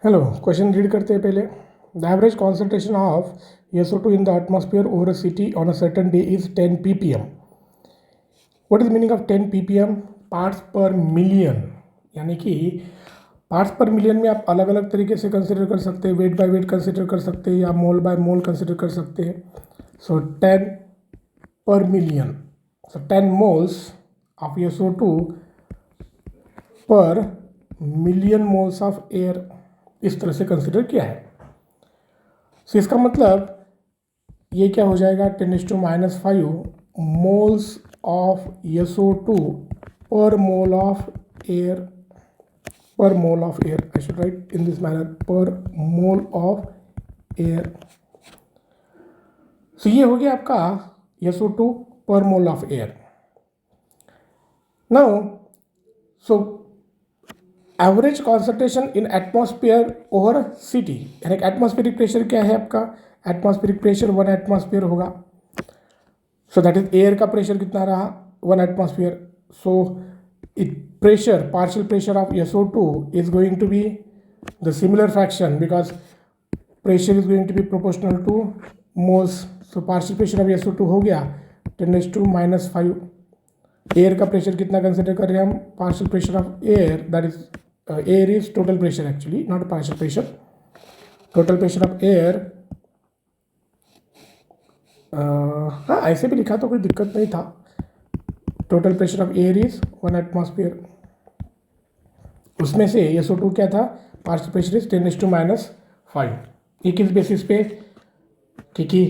Hello, question read करते हैं पहले। The average concentration of SO2 in the atmosphere over a city on a certain day is 10 ppm। What is meaning of 10 ppm? Parts पर million, यानी कि parts पर million में आप अलग अलग तरीके से कंसिडर कर सकते हैं, वेट बाय वेट कंसिडर कर सकते हैं या मोल बाय मोल कंसिडर कर सकते हैं। सो 10 पर million, so 10 moles of SO2 पर मिलियन मोल्स ऑफ एयर, इस तरह से कंसिडर किया है। सो इसका मतलब ये क्या हो जाएगा, 10⁻⁵ मोल्स ऑफ SO2 पर मोल ऑफ एयर, पर mole of air, I should write in this manner, पर मोल ऑफ एयर। सो ये हो गया आपका SO2 पर mole of air. Now so average concentration in atmosphere over city, यानी एटमॉस्फेरिक प्रेशर क्या है आपका, एटमॉस्फेरिक प्रेशर 1 एटमॉस्फेयर होगा। सो दैट इज एयर का प्रेशर कितना रहा, 1 atmosphere. So pressure, partial pressure of SO2 is going to be the similar fraction because pressure is going to be proportional to moles. So partial pressure of SO2 हो गया 10⁻⁵। Air का pressure कितना consider कर रहे हैं हम, partial pressure of air, that is air is total pressure actually, not partial pressure. Total pressure of air, हाँ ऐसे भी लिखा तो कोई दिक्कत नहीं था। Total pressure of air is 1 atmosphere, उसमें से SO2 क्या था, पार्शियल प्रेशर इज 10⁻⁵। ये किस बेसिस पे, क्योंकि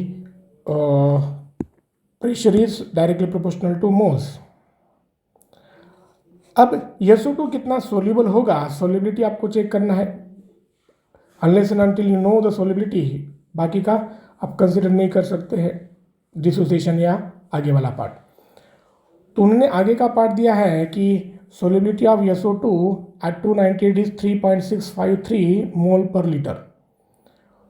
pressure is directly proportional to moles. अब SO2 कितना सोल्यूबल होगा, सोल्यूबिलिटी आपको चेक करना है। Unless and until you know the solubility, बाकी का आप कंसिडर नहीं कर सकते हैं, डिसोसिएशन या आगे वाला पार्ट। तो उन्होंने आगे का पार्ट दिया है कि solubility of SO2 at 298 is 3.653 mole per litre.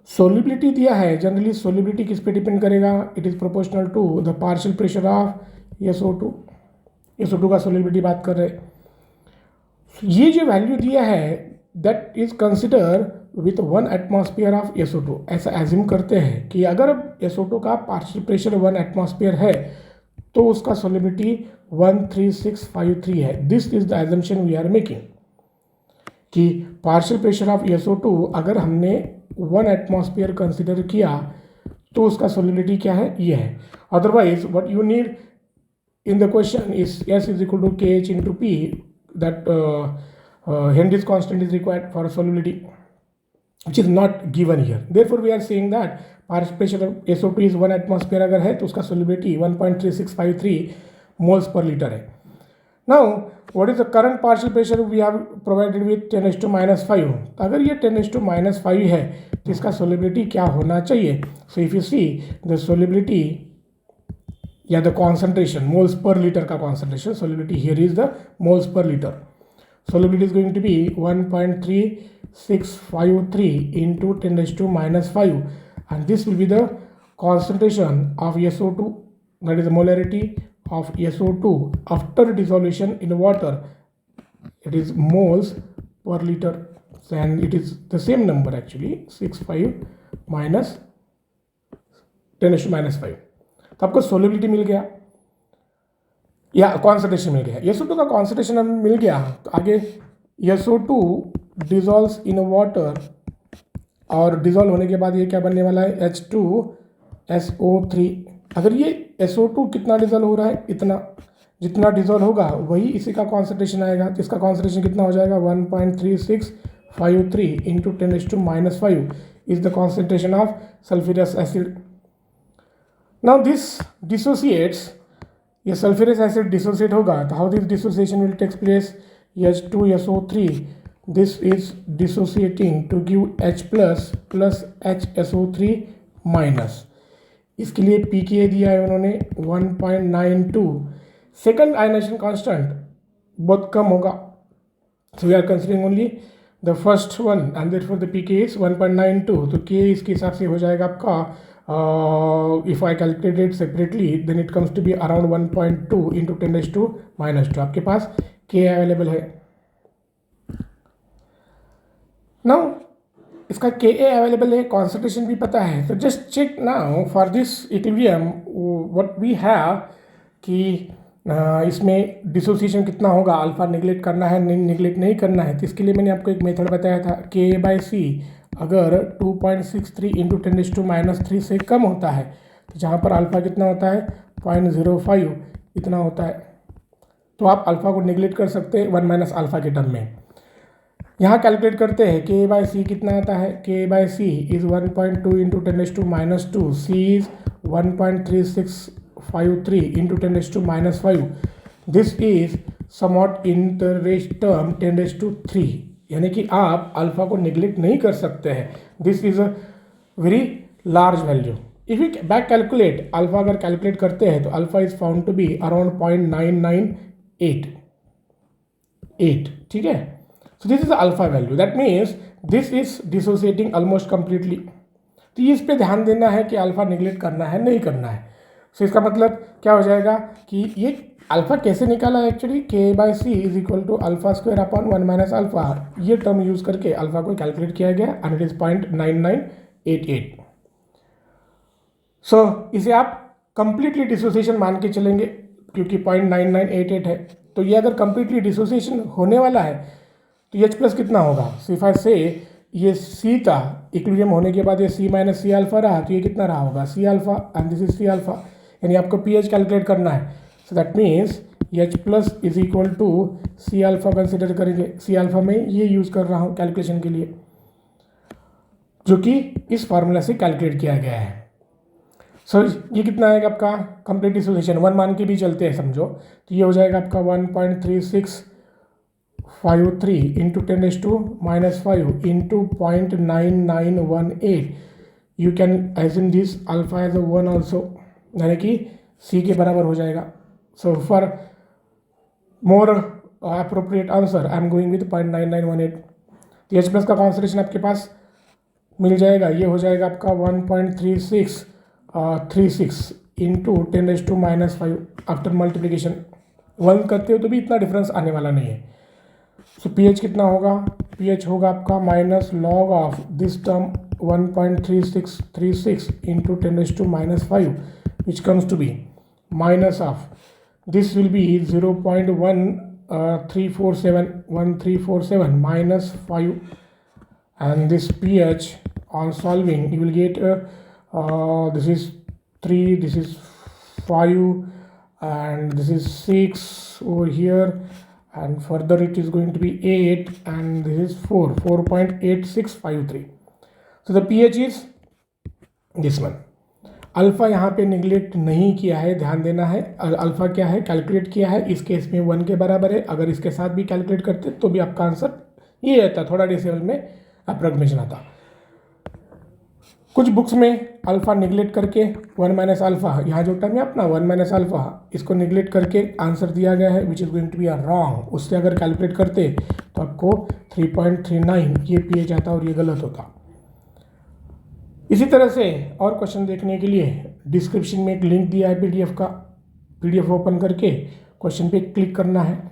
Solubility दिया है, जनरली सोल्यूबिलिटी किस पे डिपेंड करेगा, it is proportional to the partial pressure of SO2। SO2 का सोल्यूबिलिटी बात कर रहे हैं। ये जो वैल्यू दिया है that is consider with 1 atmosphere of SO2। ऐसा एज्यूम करते हैं कि अगर SO2 का पार्शियल प्रेशर 1 एटमॉस्फेयर है तो उसका सोल्यूबिलिटी 13653 है। This is the assumption we are making कि पार्शियल प्रेशर ऑफ SO2 अगर हमने 1 एटमॉस्फेयर कंसिडर किया तो उसका सोल्यूबिलिटी क्या है, ये है। Otherwise what you need in the question is S is equal to KH into P, that Henry's constant is required for solubility, which is not given here. Therefore we are saying that partial pressure of SO2 is 1 atmosphere अगर है तो उसका solubility 1.3653 moles per liter है। Now what is the current partial pressure we have provided with 10⁻⁵। अगर ये 10⁻⁵ है तो इसका solubility क्या होना चाहिए। So if you see the solubility या the concentration, moles per litre का concentration, solubility here is the moles per litre. Solubility is going to be 1.3653 into 10⁻⁵, and this will be the concentration of SO2, that is the molarity of SO2 after dissolution in water, it is moles per litre, and it is the same number actually 65 minus 10⁻⁵। तो आपको solubility मिल गया या concentration मिल गया। SO2 का concentration हमें मिल गया तो आगे SO2 डिजॉल्व्स इन वाटर, और डिजॉल्व होने के बाद ये क्या बनने वाला है, H2SO3। अगर ये SO2 कितना डिजॉल्व हो रहा है, इतना, जितना डिजॉल्व होगा वही इसी का कॉन्सेंट्रेशन आएगा। तो इसका कॉन्सेंट्रेशन कितना हो जाएगा, 1.3653 into 10⁻⁵ is the concentration of sulphurous acid. Now this dissociates, ये सल्फ्यूरस एसिड डिसोसिएट होगा तो how this dissociation will takes place, H2SO3 this is dissociating to give H plus HSO3 minus. इसके लिए pKa दिया है उन्होंने 1.92। सेकंड आयनाइजेशन कांस्टेंट बहुत कम होगा, so we are considering only the first one and therefore the pKa is 1.92। तो K इसके हिसाब से हो जाएगा आपका, if I calculate it separately then it comes to be around 1.2 into 10⁻⁻²। आपके पास K अवेलेबल है। Now इसका Ka अवेलेबल है, कॉन्सेंट्रेशन भी पता है। तो just check now for this equilibrium what we have कि इसमें डिसोसिएशन कितना होगा, अल्फा निगलेक्ट करना है निगलेक्ट नहीं करना है। तो इसके लिए मैंने आपको एक मेथड बताया था, Ka/C अगर 2.63 इंटू 10⁻³ से कम होता है, तो जहाँ पर अल्फा कितना होता है 0.05 इतना होता है, तो आप अल्फा को निगलेक्ट कर सकते हैं 1 - अल्फा के टर्म में। यहाँ कैलकुलेट करते हैं Ka/C कितना आता है, Ka/C is 1.2 into 10⁻², C is 1.3653 into 10⁻5। This is somewhat in the term 10⁻3, यानी कि आप अल्फा को निगलेक्ट नहीं कर सकते हैं। This is a very large value. If you back calculate alpha, अगर कैलकुलेट करते हैं तो alpha is found to be around 0.998, ठीक है। So this is alpha value, that means this is dissociating almost completely. तो इस पे ध्यान देना है कि अल्फा निगलेक्ट करना है नहीं करना है। सो इसका मतलब क्या हो जाएगा कि ये अल्फा कैसे निकाला है actually, Ka/C is equal to α² upon 1 - alpha, ये टर्म यूज करके अल्फा को कैलकुलेट किया गया एंड इट इज 0.9988। सो इसे आप कंप्लीटली डिसोसिएशन मान के चलेंगे क्योंकि 0.9988 है। तो ये अगर कंप्लीटली डिसोसिएशन होने वाला है तो H+ कितना होगा, सिफा से ये C था इक्विलिब्रियम होने के बाद ये C - C अल्फा रहा, तो ये कितना रहा होगा C alpha and this is C alpha, यानी आपको pH कैलकुलेट करना है। So that means H+ is equal to C alpha consider करेंगे। C अल्फा में ये यूज़ कर रहा हूँ कैलकुलेशन के लिए, जो कि इस फार्मूला से कैलकुलेट किया गया है। सो ये कितना आएगा आपका कंप्लीट डिसोसिएशन, 1 मान के भी चलते हैं समझो, तो ये हो जाएगा आपका 1.3653 into 10⁻5 into 0.9918। You can assume this alpha as a 1 also, यानी कि C के बराबर हो जाएगा। So for more appropriate answer I am going with 0.9918। तो H+ का कॉन्सेंट्रेशन आपके पास मिल जाएगा, ये हो जाएगा आपका 1.3636 इंटू 10⁻5 आफ्टर मल्टीप्लिकेशन। 1 करते हो तो भी इतना डिफरेंस आने वाला नहीं है। सो pH कितना होगा, pH होगा आपका minus log of this term 1.3636 into 10⁻5 which comes to be minus of this will be 0.1347 minus 5 and this pH on solving you will get this is 3, this is 5 and this is 6 over here, and further it is going to be 8 and this is 4.8653. so the pH is this one. Alpha यहाँ पे neglect नहीं किया है, ध्यान देना है। Alpha क्या है कैलकुलेट किया है, इस केस में 1 के बराबर है। अगर इसके साथ भी कैलकुलेट करते तो भी आपका आंसर ये रहता, थोड़ा डेसिमल में अप्रोक्सीमेशन आता। कुछ बुक्स में अल्फ़ा निगलेक्ट करके 1 - अल्फ़ा, यहाँ जो टर्म है अपना 1 - अल्फ़ा, इसको निगलेक्ट करके आंसर दिया गया है which is going to be a wrong. उससे अगर कैलकुलेट करते तो आपको 3.39 ये pH आता और ये गलत होता। इसी तरह से और क्वेश्चन देखने के लिए डिस्क्रिप्शन में एक लिंक दिया है PDF का, PDF ओपन करके क्वेश्चन पे क्लिक करना है।